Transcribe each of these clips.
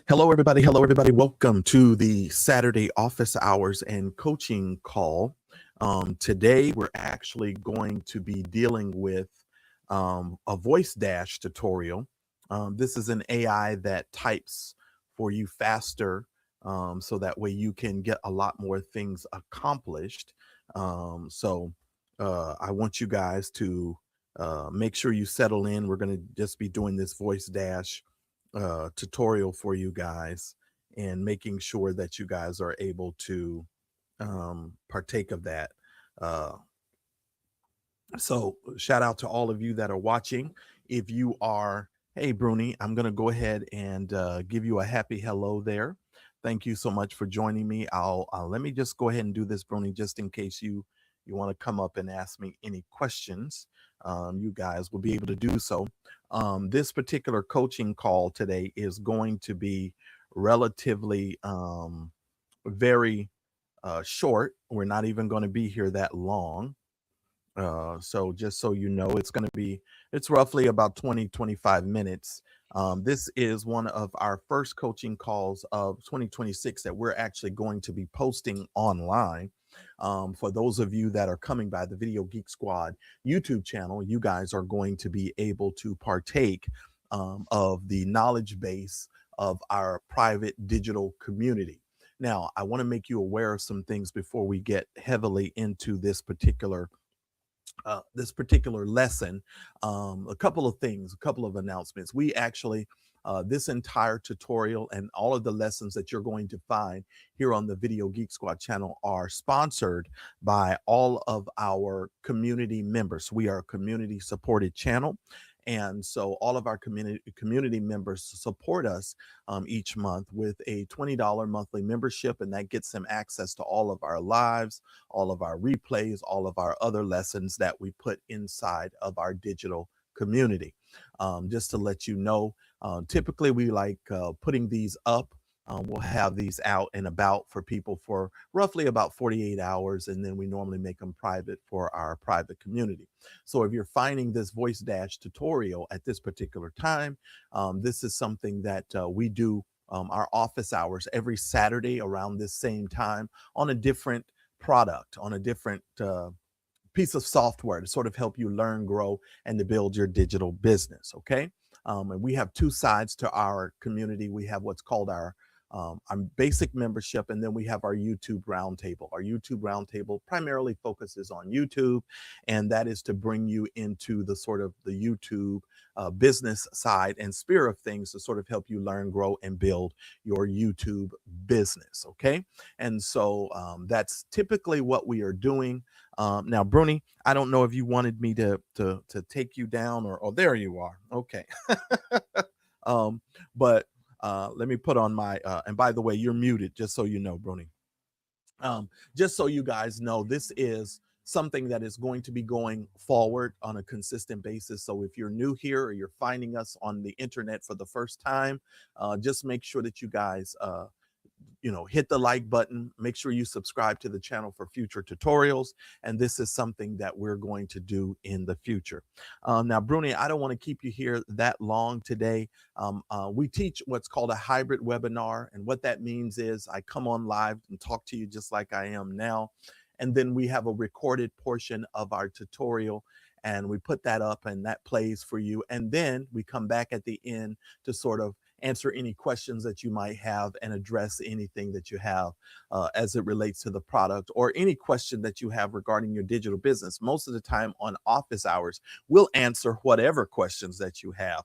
Hello, everybody. Hello, everybody. Welcome to the Saturday office hours and coaching call. Today, we're actually going to be dealing with a Voicedash tutorial. This is an AI that types for you faster, so that way you can get a lot more things accomplished. I want you guys to make sure you settle in. We're going to just be doing this Voicedash tutorial for you guys and making sure that you guys are able to partake of that. Uh, so shout out to all of you that are watching. If you are, hey Bruni, I'm going to go ahead and give you a happy hello there. Thank you so much for joining me. I'll let me just go ahead and do this, Bruni, just in case you want to come up and ask me any questions. You guys will be able to do so. This particular coaching call today is going to be relatively very short. We're not even going to be here that long. So just so you know, it's roughly about 20-25 minutes. This is one of our first coaching calls of 2026 that we're actually going to be posting online. For those of you that are coming by the Video Geek Squad YouTube channel, you guys are going to be able to partake of the knowledge base of our private digital community. Now, I want to make you aware of some things before we get heavily into this particular lesson. A couple of things, a couple of announcements. We actually, this entire tutorial and all of the lessons that you're going to find here on the Video Geek Squad channel are sponsored by all of our community members. We are a community supported channel. And so all of our community members support us each month with a $20 monthly membership, and that gets them access to all of our lives, all of our replays, all of our other lessons that we put inside of our digital community. Just to let you know, typically we like putting these up. We'll have these out and about for people for roughly about 48 hours, and then we normally make them private for our private community. So if you're finding this Voicedash tutorial at this particular time, this is something that we do our office hours every Saturday around this same time on a different product, on a different piece of software to sort of help you learn, grow, and to build your digital business. Okay. And we have two sides to our community. We have what's called our basic membership, and then we have our YouTube roundtable. Our YouTube roundtable primarily focuses on YouTube, and that is to bring you into the sort of the YouTube business side and sphere of things to sort of help you learn, grow, and build your YouTube business. Okay, and so that's typically what we are doing. Now, Bruni, I don't know if you wanted me to take you down, or there you are. Okay, but. Let me put on my, and by the way, you're muted, just so you know, Bruni. Just so you guys know, this is something that is going to be going forward on a consistent basis. So if you're new here or you're finding us on the internet for the first time, just make sure that you guys hit the like button, make sure you subscribe to the channel for future tutorials. And this is something that we're going to do in the future. Now, Bruni, I don't want to keep you here that long today. We teach what's called a hybrid webinar. And what that means is I come on live and talk to you just like I am now. And then we have a recorded portion of our tutorial, and we put that up and that plays for you. And then we come back at the end to sort of answer any questions that you might have and address anything that you have as it relates to the product, or any question that you have regarding your digital business. Most of the time on office hours, we'll answer whatever questions that you have.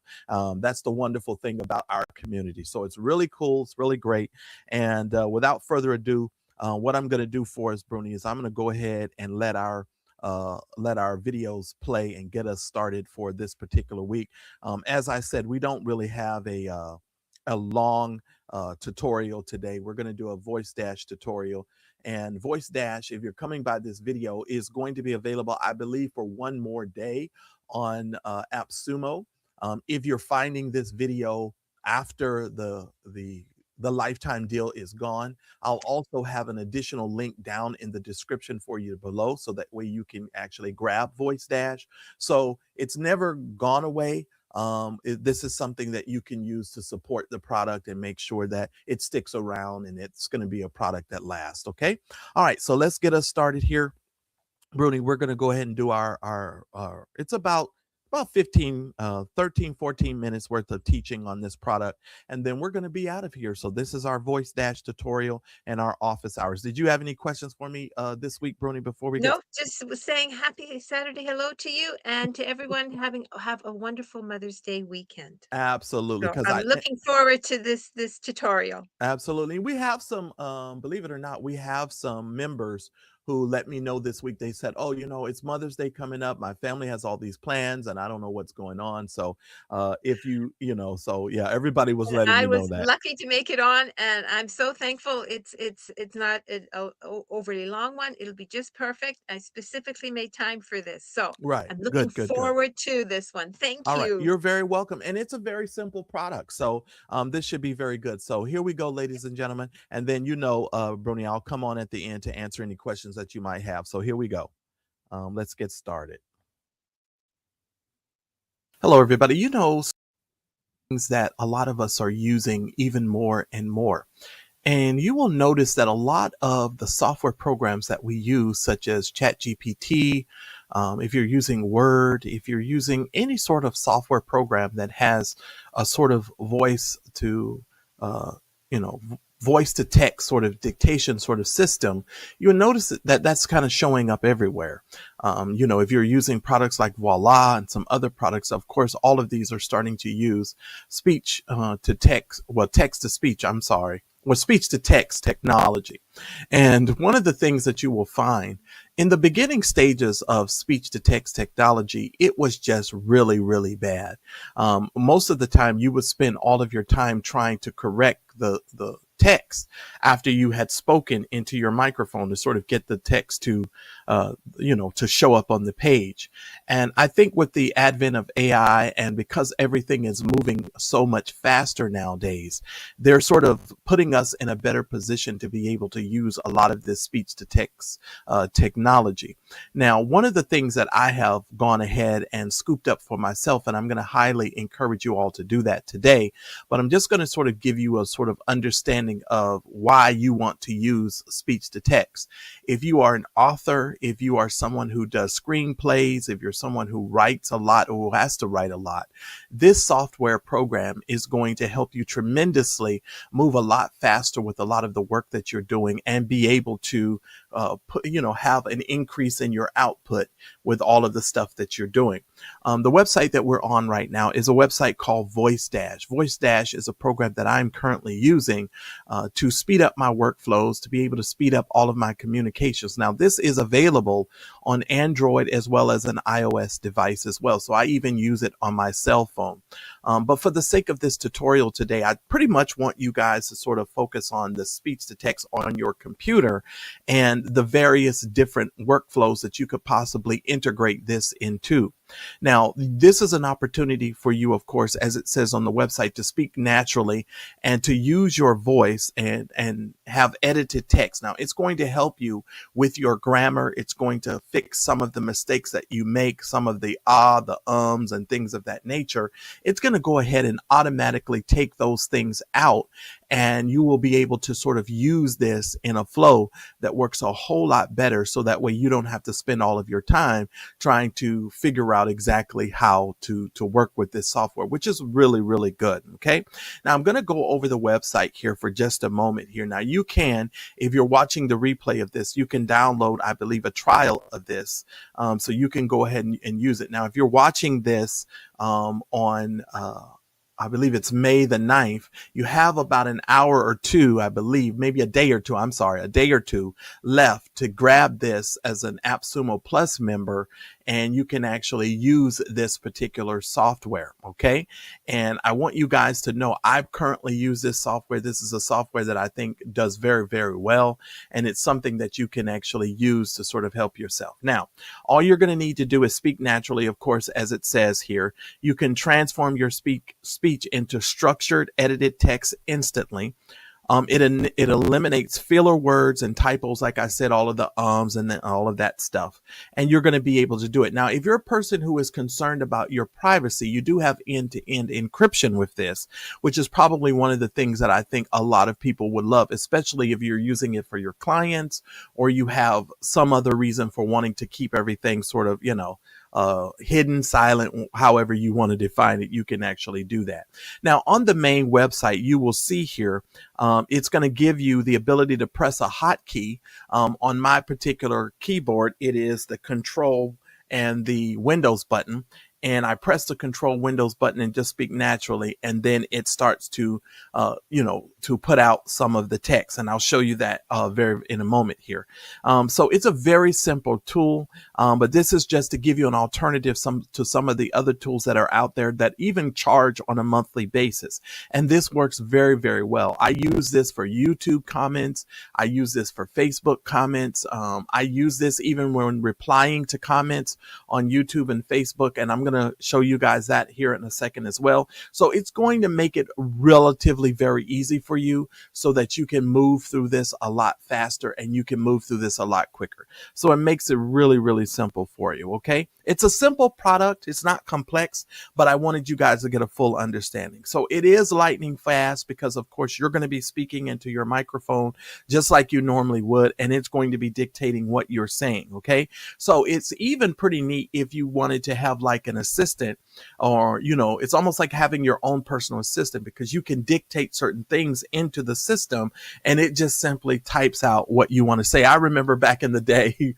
That's the wonderful thing about our community. So it's really cool. It's really great. And without further ado, what I'm going to do for us, Bruni, is I'm going to go ahead and let our videos play and get us started for this particular week. As I said, we don't really have a long tutorial today. We're going to do a Voicedash tutorial, and Voicedash, if you're coming by this video, is going to be available, I believe, for one more day on AppSumo. If you're finding this video after the lifetime deal is gone, I'll also have an additional link down in the description for you below, so that way you can actually grab Voicedash. So it's never gone away. This is something that you can use to support the product and make sure that it sticks around and it's going to be a product that lasts. Okay. All right. So let's get us started here. Bruni, we're going to go ahead and do our it's about 15, 13, 14 minutes worth of teaching on this product. And then we're going to be out of here. So this is our Voicedash tutorial and our office hours. Did you have any questions for me this week, Bruni, before we get Nope, just was saying happy Saturday hello to you and to everyone have a wonderful Mother's Day weekend. absolutely, So because I'm looking forward to this tutorial. absolutely. We have some, believe it or not, we have some members who let me know this week. They said, "Oh, it's Mother's Day coming up. My family has all these plans, and I don't know what's going on." So, if so yeah, everybody was And letting I me know was that. lucky to make it on, and I'm so thankful. It's not an overly long one. It'll be just perfect. I specifically made time for this, so Right. I'm looking Good. Good. Good. forward to this one. Thank All right, you. you're very welcome, and it's a very simple product, so this should be very good. So here we go, ladies and gentlemen, and then Bruni, I'll come on at the end to answer any questions that you might have. So here we go. Let's get started. Hello, everybody. Things that a lot of us are using even more and more. And you will notice that a lot of the software programs that we use, such as ChatGPT, if you're using Word, if you're using any sort of software program that has a sort of uh, voice to text sort of dictation sort of system, you'll notice that that's kind of showing up everywhere. If you're using products like Voila and some other products, of course, all of these are starting to use speech to text, well, text to speech, I'm sorry, or speech to text technology. And one of the things that you will find in the beginning stages of speech to text technology, it was just really, really bad. Most of the time, you would spend all of your time trying to correct the text after you had spoken into your microphone to sort of get the text to show up on the page. And I think with the advent of AI, and because everything is moving so much faster nowadays, they're sort of putting us in a better position to be able to use a lot of this speech to text technology. Now, one of the things that I have gone ahead and scooped up for myself, and I'm going to highly encourage you all to do that today, but I'm just going to sort of give you a sort of understanding of why you want to use speech to text. If you are an author, if you are someone who does screenplays, if you're someone who writes a lot or who has to write a lot, this software program is going to help you tremendously move a lot faster with a lot of the work that you're doing and be able to have an increase in your output with all of the stuff that you're doing. The website that we're on right now is a website called Voicedash. Voicedash is a program that I'm currently using to speed up my workflows, to be able to speed up all of my communications. Now, this is available on Android as well as an iOS device as well. So I even use it on my cell phone. But for the sake of this tutorial today, I pretty much want you guys to sort of focus on the speech to text on your computer and the various different workflows that you could possibly integrate this into. Now, this is an opportunity for you, of course, as it says on the website, to speak naturally and to use your voice and have edited text. Now, it's going to help you with your grammar. It's going to fix some of the mistakes that you make, some of the the ums and things of that nature. It's going to go ahead and automatically take those things out, and you will be able to sort of use this in a flow that works a whole lot better, so that way you don't have to spend all of your time trying to figure out exactly how to work with this software, which is really, really good. Okay. Now I'm going to go over the website here for just a moment here. Now you can, if you're watching the replay of this, you can download, I believe, a trial of this. So you can go ahead and use it. Now, if you're watching this on I believe it's May the 9th, you have about an hour or two, I believe, maybe a day or two left to grab this as an AppSumo Plus member, and you can actually use this particular software, okay? And I want you guys to know I've currently used this software. This is a software that I think does very, very well, and it's something that you can actually use to sort of help yourself. Now, all you're going to need to do is speak naturally, of course, as it says here. You can transform your speech into structured, edited text instantly. It eliminates filler words and typos, like I said, all of the and then all of that stuff. And you're going to be able to do it. Now, if you're a person who is concerned about your privacy, you do have end-to-end encryption with this, which is probably one of the things that I think a lot of people would love, especially if you're using it for your clients or you have some other reason for wanting to keep everything sort of, hidden, silent, however you want to define it, you can actually do that. Now, on the main website, you will see here, it's going to give you the ability to press a hotkey. On my particular keyboard, it is the Control and the Windows button. And I press the Control Windows button and just speak naturally. And then it starts to, to put out some of the text. And I'll show you that in a moment here. So it's a very simple tool, but this is just to give you an alternative to some of the other tools that are out there that even charge on a monthly basis. And this works very, very well. I use this for YouTube comments. I use this for Facebook comments. I use this even when replying to comments on YouTube and Facebook. And I'm going to show you guys that here in a second as well. So it's going to make it relatively very easy for you so that you can move through this a lot faster and you can move through this a lot quicker. So it makes it really, really simple for you. Okay. It's a simple product. It's not complex, but I wanted you guys to get a full understanding. So it is lightning fast because of course you're going to be speaking into your microphone just like you normally would, and it's going to be dictating what you're saying. Okay. So it's even pretty neat if you wanted to have like an assistant, or, it's almost like having your own personal assistant because you can dictate certain things into the system and it just simply types out what you want to say. I remember back in the day,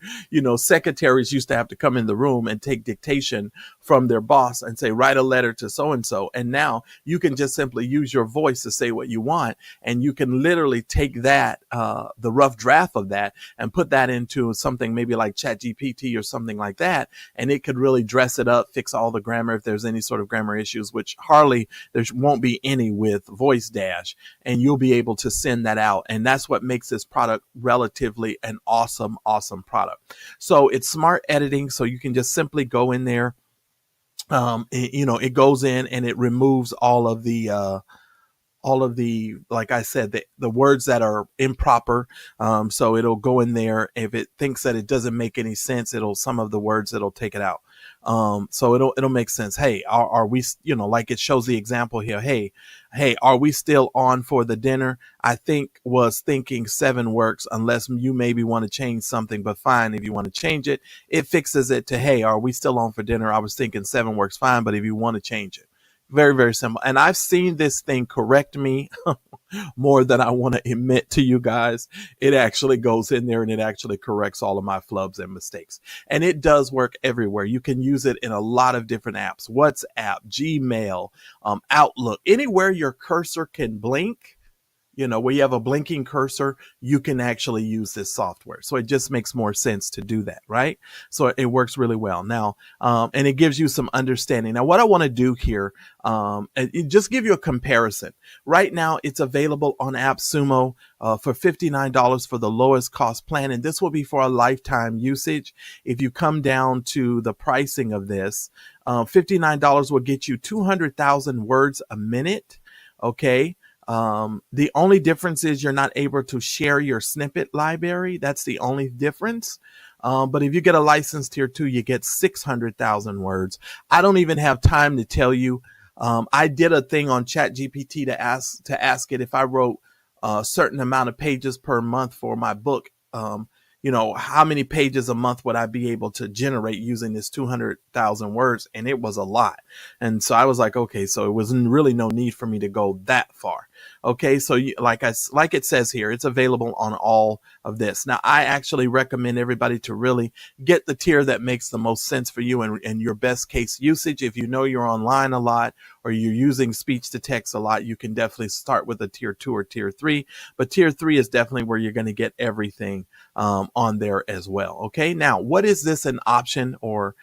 secretaries used to have to come in the room and take dictation from their boss and say, write a letter to so-and-so. And now you can just simply use your voice to say what you want. And you can literally take that, the rough draft of that and put that into something maybe like ChatGPT or something like that. And it could really dress it up, fix all the grammar if there's any sort of grammar issues, which hardly there won't be any with Voicedash, and you'll be able to send that out. And that's what makes this product relatively an awesome, awesome product. So it's smart editing. So you can just simply go in there. It goes in and it removes all of the, like I said, the words that are improper. So it'll go in there. If it thinks that it doesn't make any sense, some of the words, it'll take it out. So it'll make sense. Hey, are we, like it shows the example here. Hey, are we still on for the dinner? I was thinking 7 works unless you maybe want to change something, but fine. If you want to change it, it fixes it to, hey, are we still on for dinner? I was thinking 7 works fine, but if you want to change it. Very, very simple. And I've seen this thing correct me more than I want to admit to you guys. It actually goes in there and it actually corrects all of my flubs and mistakes. And it does work everywhere. You can use it in a lot of different apps. WhatsApp, Gmail, Outlook, anywhere your cursor can blink. Where you have a blinking cursor, you can actually use this software. So it just makes more sense to do that, right? So it works really well. Now, and it gives you some understanding. Now, what I want to do here, just give you a comparison. Right now, it's available on AppSumo for $59 for the lowest cost plan. And this will be for a lifetime usage. If you come down to the pricing of this, $59 will get you 200,000 words a minute. Okay. The only difference is you're not able to share your snippet library. That's the only difference. But if you get a license tier 2, you get 600,000 words. I don't even have time to tell you. I did a thing on ChatGPT to ask it if I wrote a certain amount of pages per month for my book. How many pages a month would I be able to generate using this 200,000 words? And it was a lot. And so I was like, okay, so it was really no need for me to go that far. Okay. So like it says here, it's available on all of this. Now, I actually recommend everybody to really get the tier that makes the most sense for you and your best case usage. If you know you're online a lot or you're using speech to text a lot, you can definitely start with a tier 2 or tier 3, but tier 3 is definitely where you're going to get everything on there as well. Okay. Now, what is this an option or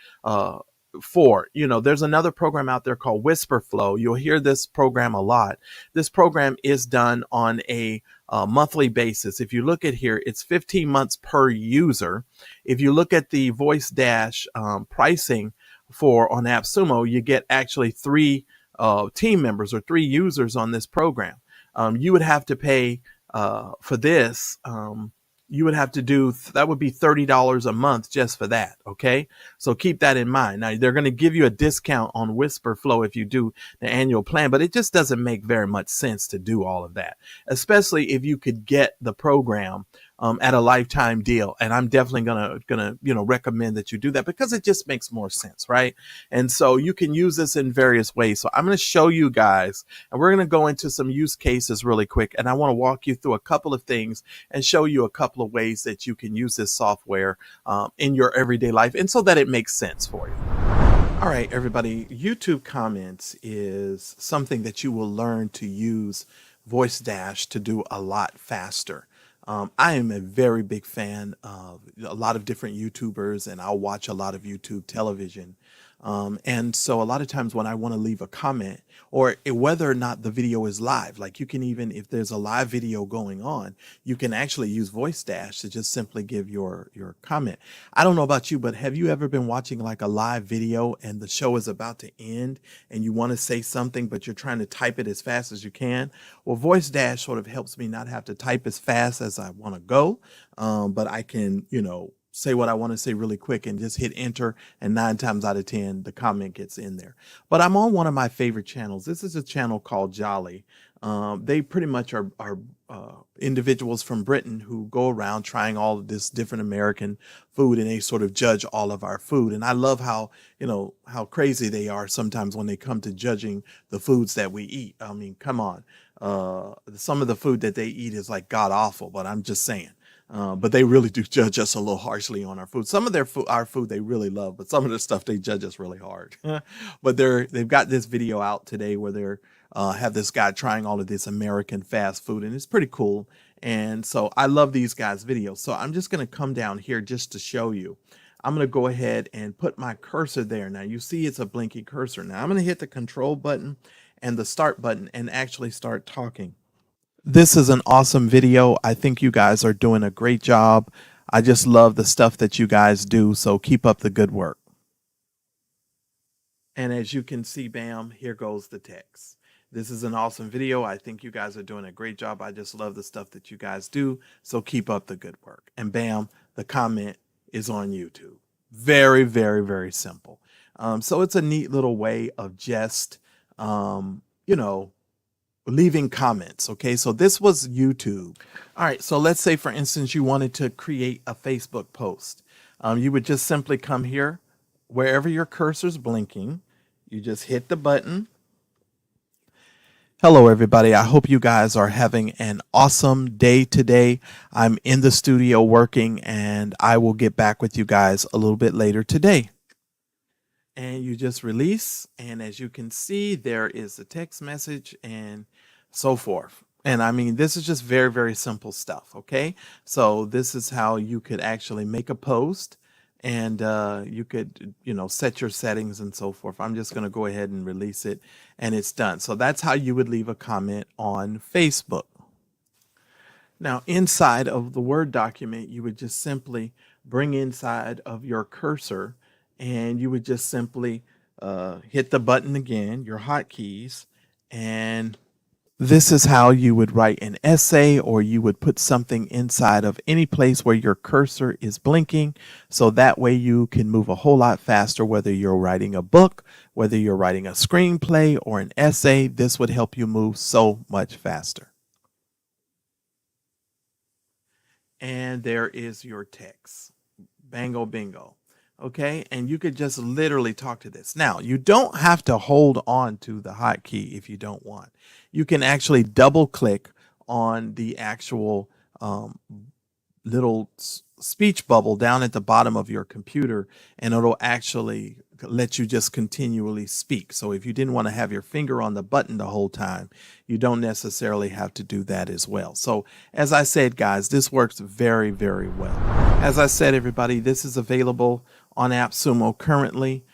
for? There's another program out there called WhisperFlow. You'll hear this program a lot. This program is done on a monthly basis. If you look at here, it's 15 months per user. If you look at the Voicedash pricing on AppSumo, you get actually 3 team members or 3 users on this program. You would have to pay for this, you would have to do, that would be $30 a month just for that. Okay. So keep that in mind. Now they're going to give you a discount on WhisperFlow if you do the annual plan, but it just doesn't make very much sense to do all of that, especially if you could get the program at a lifetime deal. And I'm definitely gonna recommend that you do that because it just makes more sense, right? And so you can use this in various ways. So I'm going to show you guys, and we're going to go into some use cases really quick. And I want to walk you through a couple of things and show you a couple of ways that you can use this software in your everyday life, and so that it makes sense for you. All right, everybody, YouTube comments is something that you will learn to use Voicedash to do a lot faster. I am a very big fan of a lot of different YouTubers, and I'll watch a lot of YouTube television. And so a lot of times when I want to leave a comment, or whether or not the video is live, like you can even, if there's a live video going on, you can actually use Voicedash to just simply give your comment. I don't know about you, but have you ever been watching like a live video and the show is about to end and you want to say something, but you're trying to type it as fast as you can? Well, Voicedash sort of helps me not have to type as fast as I want to go, but I can, say what I want to say really quick and just hit enter, and 9 times out of 10 the comment gets in there. But I'm on one of my favorite channels. This is a channel called Jolly. They pretty much are individuals from Britain who go around trying all of this different American food, and they sort of judge all of our food. And I love how crazy they are sometimes when they come to judging the foods that we eat. I mean, come on. Some of the food that they eat is like god awful, but I'm just saying. But they really do judge us a little harshly on our food. Some of our food they really love, but some of the stuff they judge us really hard. But they've got this video out today where they're have this guy trying all of this American fast food, and it's pretty cool. And so I love these guys' videos. So I'm just going to come down here just to show you. I'm going to go ahead and put my cursor there. Now you see it's a blinking cursor. Now I'm going to hit the control button and the start button and actually start talking. This is an awesome video. I think you guys are doing a great job. I just love the stuff that you guys do, so keep up the good work. And as you can see, bam, here goes the text. This is an awesome video. I think you guys are doing a great job. I just love the stuff that you guys do, so keep up the good work. And bam, the comment is on YouTube. Very, very, very simple. So it's a neat little way of just, leaving comments. Okay, so this was YouTube. All right, so let's say for instance you wanted to create a Facebook post. You would just simply come here wherever your cursor's blinking, you just hit the button. Hello everybody, I hope you guys are having an awesome day today. I'm in the studio working, and I will get back with you guys a little bit later today. And you just release, and as you can see, there is a text message and so forth. And I mean, this is just very, very simple stuff. Okay, so this is how you could actually make a post, and you could set your settings and so forth. I'm just going to go ahead and release it, and it's done. So that's how you would leave a comment on Facebook. Now inside of the Word document, you would just simply bring inside of your cursor, and you would just simply hit the button again, your hotkeys, and this is how you would write an essay, or you would put something inside of any place where your cursor is blinking. So that way you can move a whole lot faster, whether you're writing a book, whether you're writing a screenplay or an essay. This would help you move so much faster. And there is your text. Bango bingo. Okay, and you could just literally talk to this. Now, you don't have to hold on to the hotkey if you don't want. You can actually double click on the actual little speech bubble down at the bottom of your computer, and it'll actually let you just continually speak. So if you didn't want to have your finger on the button the whole time, you don't necessarily have to do that as well. So as I said, guys, this works very, very well. As I said, everybody, this is available on AppSumo currently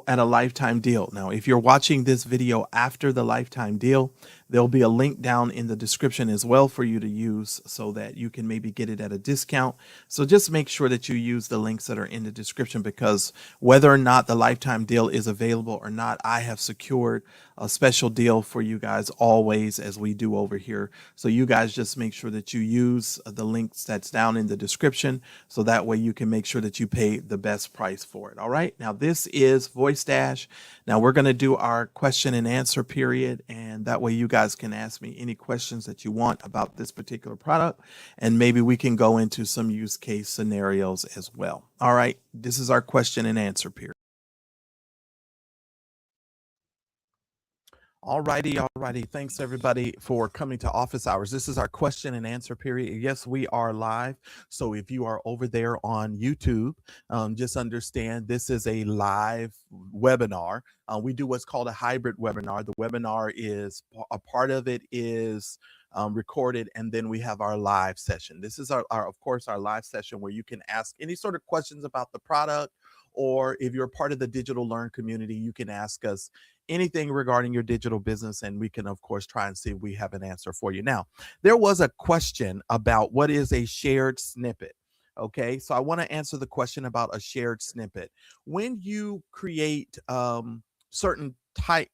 at a lifetime deal. Now, if you're watching this video after the lifetime deal, There'll be a link down in the description as well for you to use so that you can maybe get it at a discount. So just make sure that you use the links that are in the description, because whether or not the lifetime deal is available or not, I have secured a special deal for you guys always, as we do over here. So you guys just make sure that you use the links that's down in the description, so that way you can make sure that you pay the best price for it. All right. Now this is Voicedash. Now we're going to do our question and answer period, and that way you guys can ask me any questions that you want about this particular product, and maybe we can go into some use case scenarios as well. All right. This is our question and answer period. Alrighty. Thanks everybody for coming to office hours. This is our question and answer period. Yes, we are live. So if you are over there on YouTube, just understand this is a live webinar. We do what's called a hybrid webinar. The webinar is a part of it is recorded, and then we have our live session. This is of course, our live session where you can ask any sort of questions about the product, or if you're part of the Digital Learn community, you can ask us anything regarding your digital business, and we can of course try and see if we have an answer for you. Now, there was a question about what is a shared snippet. Okay, so I want to answer the question about a shared snippet. When you create certain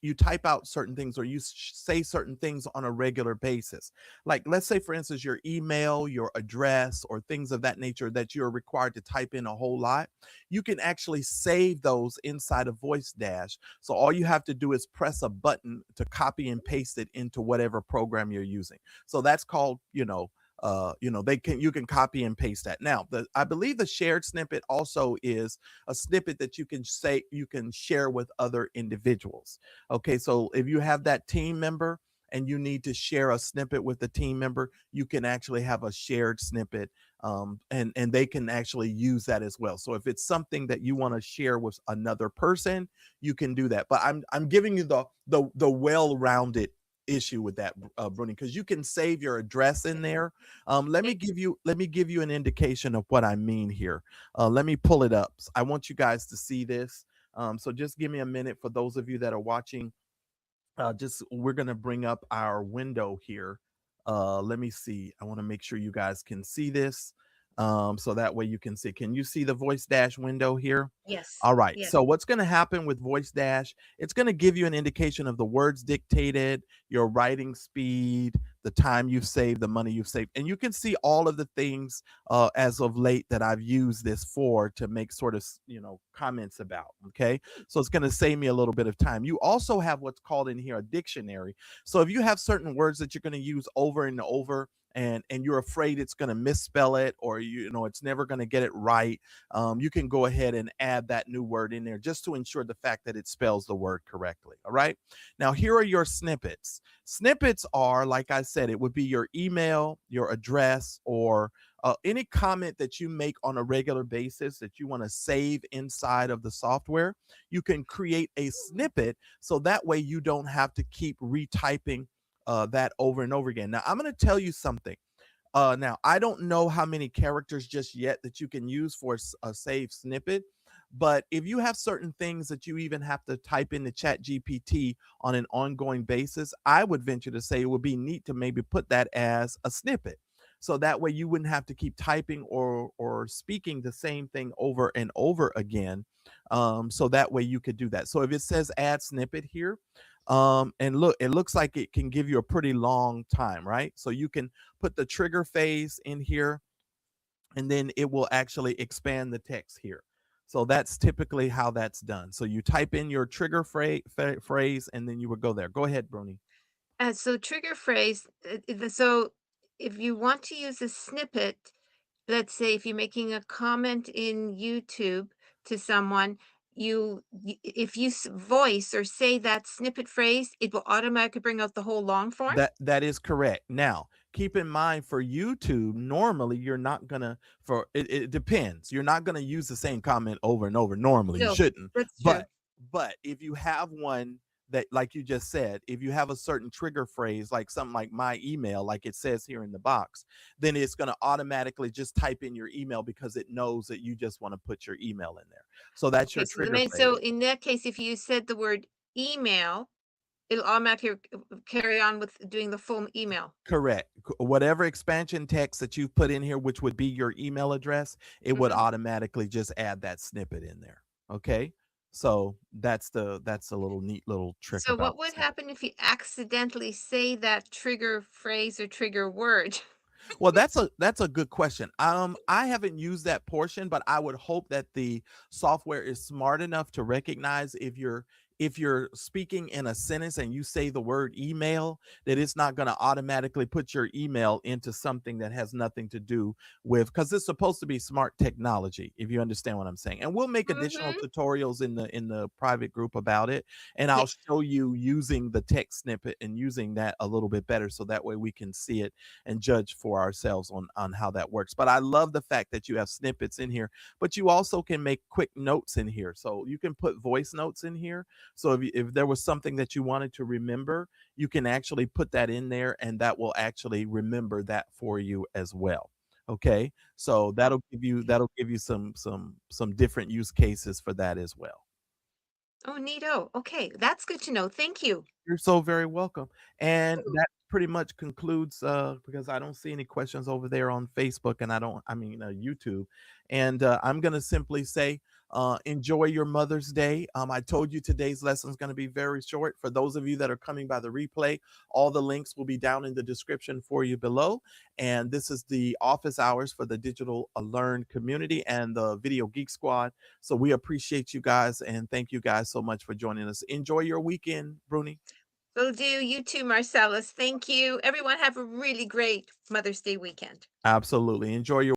you type out certain things, or you say certain things on a regular basis, like let's say for instance your email, your address, or things of that nature that you're required to type in a whole lot, you can actually save those inside of Voicedash. So all you have to do is press a button to copy and paste it into whatever program you're using. So that's called, you can copy and paste that. Now, I believe the shared snippet also is a snippet that you can share with other individuals. Okay, so if you have that team member and you need to share a snippet with the team member, you can actually have a shared snippet, and they can actually use that as well. So if it's something that you want to share with another person, you can do that. But I'm giving you the well-rounded issue with that, Bruni, because you can save your address in there. Let me give you an indication of what I mean here. Let me pull it up. I want you guys to see this. So just give me a minute for those of you that are watching. Just we're gonna bring up our window here. Let me see. I want to make sure you guys can see this. So that way you can see. Can you see the Voicedash window here? Yes. All right. Yes. So what's going to happen with Voicedash? It's going to give you an indication of the words dictated, your writing speed, the time you've saved, the money you've saved, and you can see all of the things as of late that I've used this for to make sort of comments about. Okay, so it's going to save me a little bit of time. You also have what's called in here a dictionary. So if you have certain words that you're going to use over and over, and you're afraid it's going to misspell it, or it's never going to get it right, you can go ahead and add that new word in there just to ensure the fact that it spells the word correctly. All right, now here are your snippets. Snippets are, like I said, it would be your email, your address, or any comment that you make on a regular basis that you want to save inside of the software. You can create a snippet, so that way you don't have to keep retyping that over and over again. Now, I'm going to tell you something. Now, I don't know how many characters just yet that you can use for a save snippet, but if you have certain things that you even have to type into Chat GPT on an ongoing basis, I would venture to say it would be neat to maybe put that as a snippet. So that way you wouldn't have to keep typing or speaking the same thing over and over again. So that way you could do that. So if it says add snippet here, and look, it looks like it can give you a pretty long time, right? So you can put the trigger phase in here, and then it will actually expand the text here. So that's typically how that's done. So you type in your trigger phrase, and then you would go there. Go ahead, Bruni. So trigger phrase. So if you want to use a snippet, let's say if you're making a comment in YouTube to someone, if you voice or say that snippet phrase, it will automatically bring out the whole long form. That is correct. Now, keep in mind for YouTube, normally you're not gonna for it depends. You're not gonna use the same comment over and over. Normally, you No, shouldn't. that's true. But if you have one that, like you just said, if you have a certain trigger phrase, like something like my email, like it says here in the box, then it's gonna automatically just type in your email because it knows that you just want to put your email in there. So that's Okay, your so trigger so phrase. in that case, if you said the word email, It'll automatically carry on with doing the full email. Correct. Whatever expansion text that you put in here, which would be your email address, it would Mhm. automatically just add that snippet in there. Okay. So that's a little neat little trick So about what the would snippet. happen if you accidentally say that trigger phrase or trigger word? Well, that's a good question. I haven't used that portion, but I would hope that the software is smart enough to recognize if you're speaking in a sentence and you say the word email, that it's not going to automatically put your email into something that has nothing to do with, because it's supposed to be smart technology, if you understand what I'm saying. And we'll make additional Mhm. tutorials in the private group about it, and I'll Yes. show you using the text snippet and using that a little bit better so that way we can see it and judge for ourselves on how that works. But I love the fact that you have snippets in here, but you also can make quick notes in here. So you can put voice notes in here. So if there was something that you wanted to remember, you can actually put that in there and that will actually remember that for you as well. Okay? So Okay. that'll give you some different use cases for that as well. Oh, neato. Okay, that's good to know. Thank you. You're so very welcome. And that pretty much concludes because I don't see any questions over there on Facebook and I mean YouTube. And I'm going to simply say enjoy your Mother's Day. I told you today's lesson is going to be very short. For those of you that are coming by the replay, all the links will be down in the description for you below. And this is the office hours for the Digital Learn community and the Video Geek Squad. So we appreciate you guys and thank you guys so much for joining us. Enjoy your weekend, Bruni. Will do. You too, Marcellus. Thank you. Everyone have a really great Mother's Day weekend. Absolutely. Enjoy your